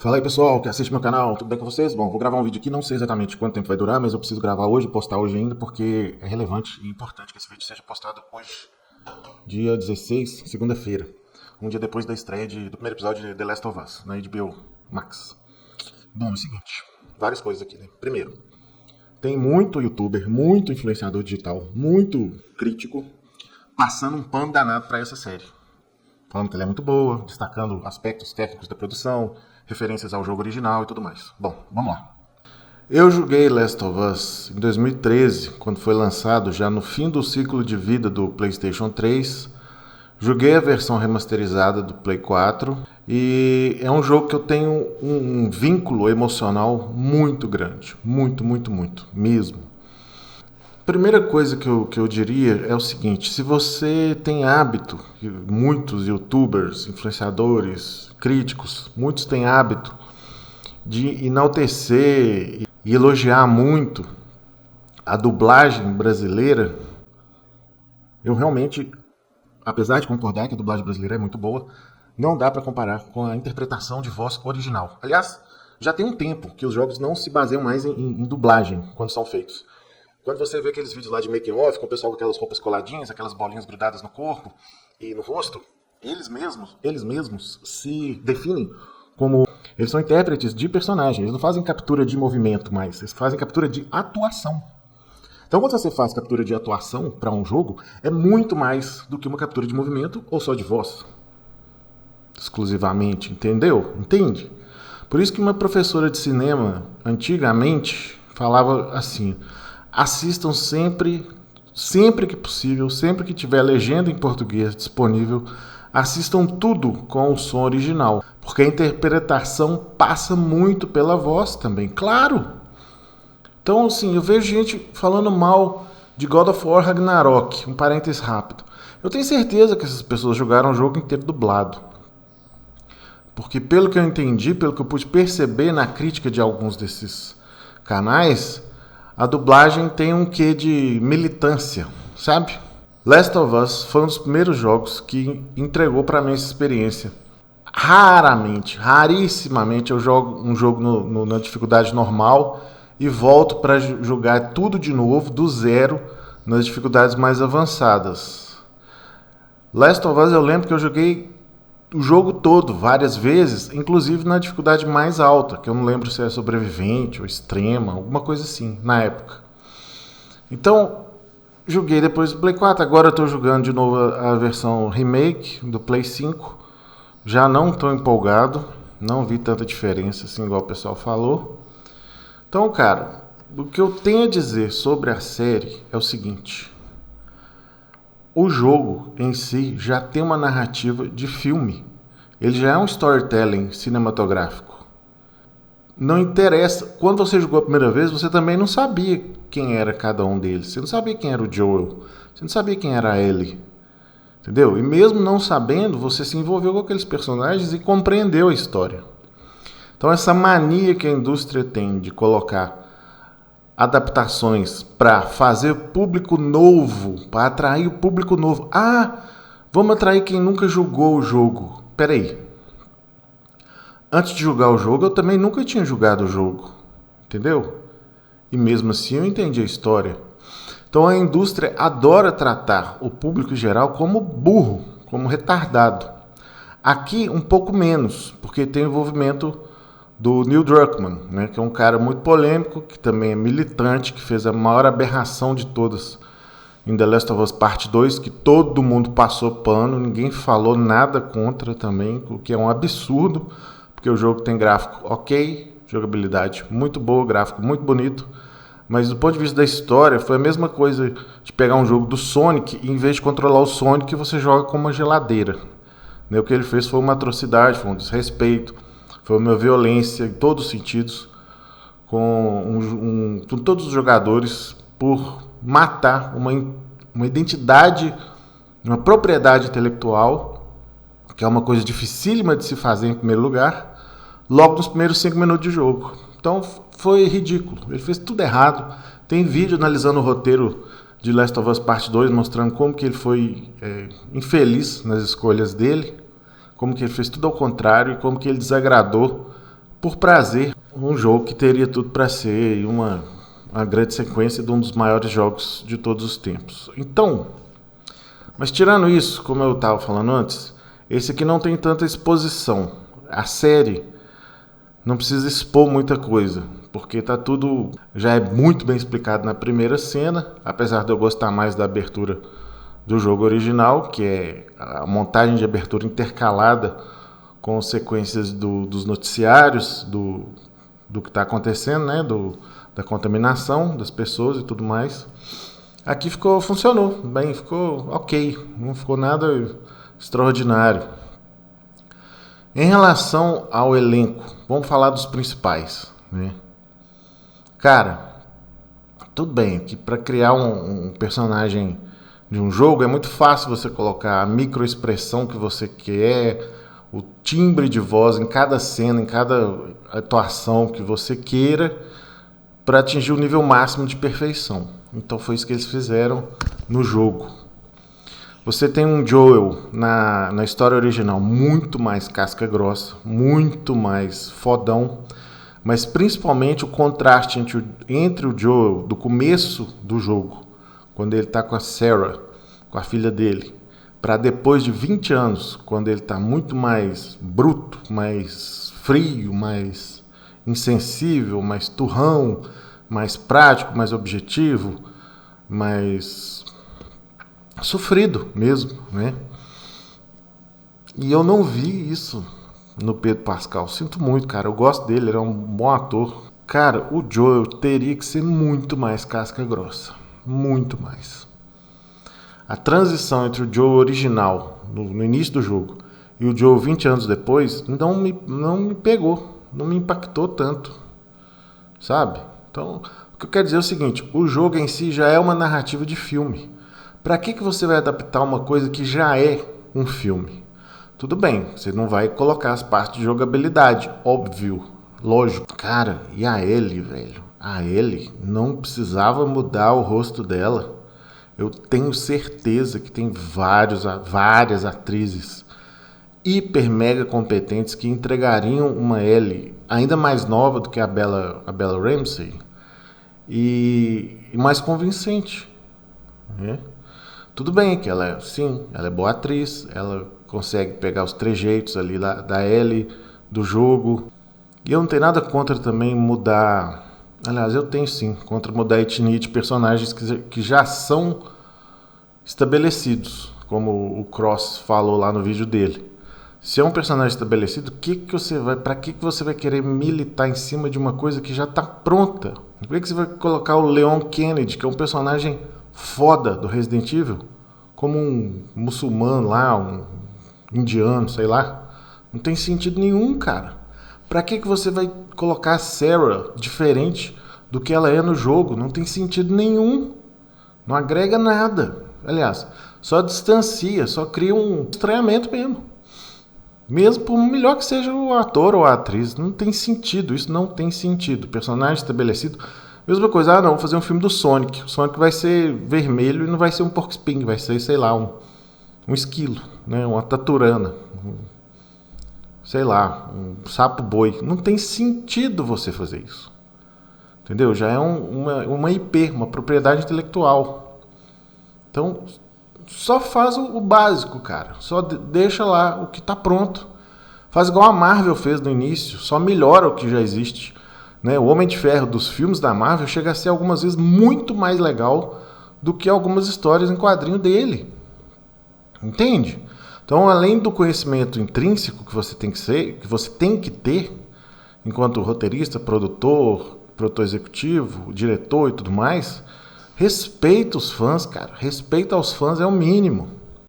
Fala aí pessoal que assiste meu canal, tudo bem com vocês? Bom, vou gravar um vídeo aqui, não sei exatamente quanto tempo vai durar, mas eu preciso gravar hoje, postar hoje ainda, porque é relevante e importante que esse vídeo seja postado hoje, dia 16, segunda-feira, um dia depois da estreia do primeiro episódio de The Last of Us, na HBO Max. Bom, é o seguinte, várias coisas aqui, né? Primeiro, tem muito youtuber, muito influenciador digital, muito crítico, passando um pano danado pra essa série. Falando que ela é muito boa, destacando aspectos técnicos da produção, referências ao jogo original e tudo mais. Bom, vamos lá. Eu joguei Last of Us em 2013, quando foi lançado, já no fim do ciclo de vida do PlayStation 3. Joguei a versão remasterizada do Play 4 e é um jogo que eu tenho um vínculo emocional muito grande. Muito mesmo. Primeira coisa que eu diria é o seguinte: se você tem hábito, muitos youtubers, influenciadores, críticos, muitos têm hábito de enaltecer e elogiar muito a dublagem brasileira, eu realmente, apesar de concordar que a dublagem brasileira é muito boa, não dá para comparar com a interpretação de voz original. Aliás, já tem um tempo que os jogos não se baseiam mais em dublagem quando são feitos. Quando você vê aqueles vídeos lá de making off, com o pessoal com aquelas roupas coladinhas, aquelas bolinhas grudadas no corpo e no rosto, eles mesmos se definem como... Eles são intérpretes de personagens, eles não fazem captura de movimento mais, eles fazem captura de atuação. Então quando você faz captura de atuação para um jogo, é muito mais do que uma captura de movimento ou só de voz. Exclusivamente, entendeu? Entende? Por isso que uma professora de cinema, antigamente, falava assim: assistam sempre que possível, sempre que tiver legenda em português disponível, assistam tudo com o som original, porque a interpretação passa muito pela voz também, claro. Então, assim, eu vejo gente falando mal de God of War Ragnarok, um parênteses rápido. Eu tenho certeza que essas pessoas jogaram o jogo inteiro dublado. Porque pelo que eu entendi, pelo que eu pude perceber na crítica de alguns desses canais, a dublagem tem um quê de militância, sabe? Last of Us foi um dos primeiros jogos que entregou pra mim essa experiência. Rarissimamente eu jogo um jogo na dificuldade normal e volto para jogar tudo de novo, do zero, nas dificuldades mais avançadas. Last of Us eu lembro que eu joguei o jogo todo, várias vezes, inclusive na dificuldade mais alta, que eu não lembro se é sobrevivente ou extrema, alguma coisa assim, na época. Então, joguei depois do Play 4, agora eu estou jogando de novo a versão remake do Play 5, já não estou empolgado, não vi tanta diferença assim, igual o pessoal falou. Então, cara, o que eu tenho a dizer sobre a série é o seguinte: o jogo em si já tem uma narrativa de filme. Ele já é um storytelling cinematográfico. Não interessa. Quando você jogou a primeira vez, você também não sabia quem era cada um deles. Você não sabia quem era o Joel. Você não sabia quem era a Ellie. Entendeu? E mesmo não sabendo, você se envolveu com aqueles personagens e compreendeu a história. Então essa mania que a indústria tem de colocar adaptações para fazer público novo, para atrair o público novo. Ah, vamos atrair quem nunca jogou o jogo. Peraí. Antes de jogar o jogo, eu também nunca tinha jogado o jogo. Entendeu? E mesmo assim eu entendi a história. Então a indústria adora tratar o público em geral como burro, como retardado. Aqui um pouco menos, porque tem envolvimento do Neil Druckmann, né, que é um cara muito polêmico, que também é militante, que fez a maior aberração de todas em The Last of Us Part 2, que todo mundo passou pano, ninguém falou nada contra também, o que é um absurdo, porque o jogo tem gráfico ok, jogabilidade muito boa, gráfico muito bonito, mas do ponto de vista da história, foi a mesma coisa de pegar um jogo do Sonic e em vez de controlar o Sonic, você joga com uma geladeira. Né, o que ele fez foi uma atrocidade, foi um desrespeito, foi uma violência em todos os sentidos, com todos os jogadores, por matar uma identidade, uma propriedade intelectual, que é uma coisa dificílima de se fazer em primeiro lugar, logo nos primeiros 5 minutos de jogo. Então foi ridículo, ele fez tudo errado. Tem vídeo analisando o roteiro de Last of Us Part 2, mostrando como que ele foi infeliz nas escolhas dele, como que ele fez tudo ao contrário e como que ele desagradou por prazer, um jogo que teria tudo para ser uma grande sequência de um dos maiores jogos de todos os tempos. Então, mas tirando isso, como eu estava falando antes, esse aqui não tem tanta exposição. A série não precisa expor muita coisa, porque tá tudo já é muito bem explicado na primeira cena, apesar de eu gostar mais da abertura do jogo original, que é a montagem de abertura intercalada com sequências dos noticiários, do que está acontecendo, né? Da contaminação das pessoas e tudo mais. Aqui funcionou bem, ficou ok, não ficou nada extraordinário. Em relação ao elenco, vamos falar dos principais, né? Cara, tudo bem que para criar um personagem de um jogo é muito fácil você colocar a microexpressão que você quer, o timbre de voz em cada cena, em cada atuação que você queira, para atingir o nível máximo de perfeição. Então foi isso que eles fizeram no jogo. Você tem um Joel na história original muito mais casca grossa, muito mais fodão, mas principalmente o contraste entre o Joel do começo do jogo, quando ele está com a Sarah, com a filha dele, para depois de 20 anos, quando ele está muito mais bruto, mais frio, mais insensível, mais turrão, mais prático, mais objetivo, mais sofrido mesmo, né? E eu não vi isso no Pedro Pascal. Sinto muito, cara. Eu gosto dele, ele é um bom ator. Cara, o Joel teria que ser muito mais casca grossa. Muito mais. A transição entre o Joel original, no início do jogo, e o Joel 20 anos depois, não me pegou. Não me impactou tanto. Sabe? Então, o que eu quero dizer é o seguinte. O jogo em si já é uma narrativa de filme. Para que você vai adaptar uma coisa que já é um filme? Tudo bem, você não vai colocar as partes de jogabilidade, óbvio, lógico. Cara, e a Ellie, velho? A Ellie não precisava mudar o rosto dela. Eu tenho certeza que tem várias atrizes hiper mega competentes que entregariam uma Ellie ainda mais nova do que a Bella Ramsey e mais convincente, né? Tudo bem que ela é boa atriz, ela consegue pegar os trejeitos ali da Ellie, do jogo. E eu não tenho nada contra também mudar... Aliás, eu tenho sim, contra mudar a etnia de personagens que já são estabelecidos, como o Cross falou lá no vídeo dele. Se é um personagem estabelecido, para que você vai querer militar em cima de uma coisa que já está pronta? Por que você vai colocar o Leon Kennedy, que é um personagem foda do Resident Evil, como um muçulmano lá, um indiano, sei lá? Não tem sentido nenhum, cara. Pra que você vai colocar a Sarah diferente do que ela é no jogo? Não tem sentido nenhum. Não agrega nada. Aliás, só distancia, só cria um estranhamento mesmo. Mesmo por melhor que seja o ator ou a atriz. Não tem sentido, isso não tem sentido. Personagem estabelecido... Mesma coisa, vou fazer um filme do Sonic. O Sonic vai ser vermelho e não vai ser um porco espinho, vai ser, sei lá, um esquilo, né? Uma taturana, sei lá, um sapo boi. Não tem sentido você fazer isso. Entendeu? Já é uma IP, uma propriedade intelectual. Então, só faz o básico, cara. Só deixa lá o que está pronto. Faz igual a Marvel fez no início, só melhora o que já existe. Né? O Homem de Ferro dos filmes da Marvel chega a ser algumas vezes muito mais legal do que algumas histórias em quadrinho dele. Entende? Então, além do conhecimento intrínseco que você tem que ter, enquanto roteirista, produtor executivo, diretor e tudo mais, respeita os fãs, cara. Respeito aos fãs é o mínimo.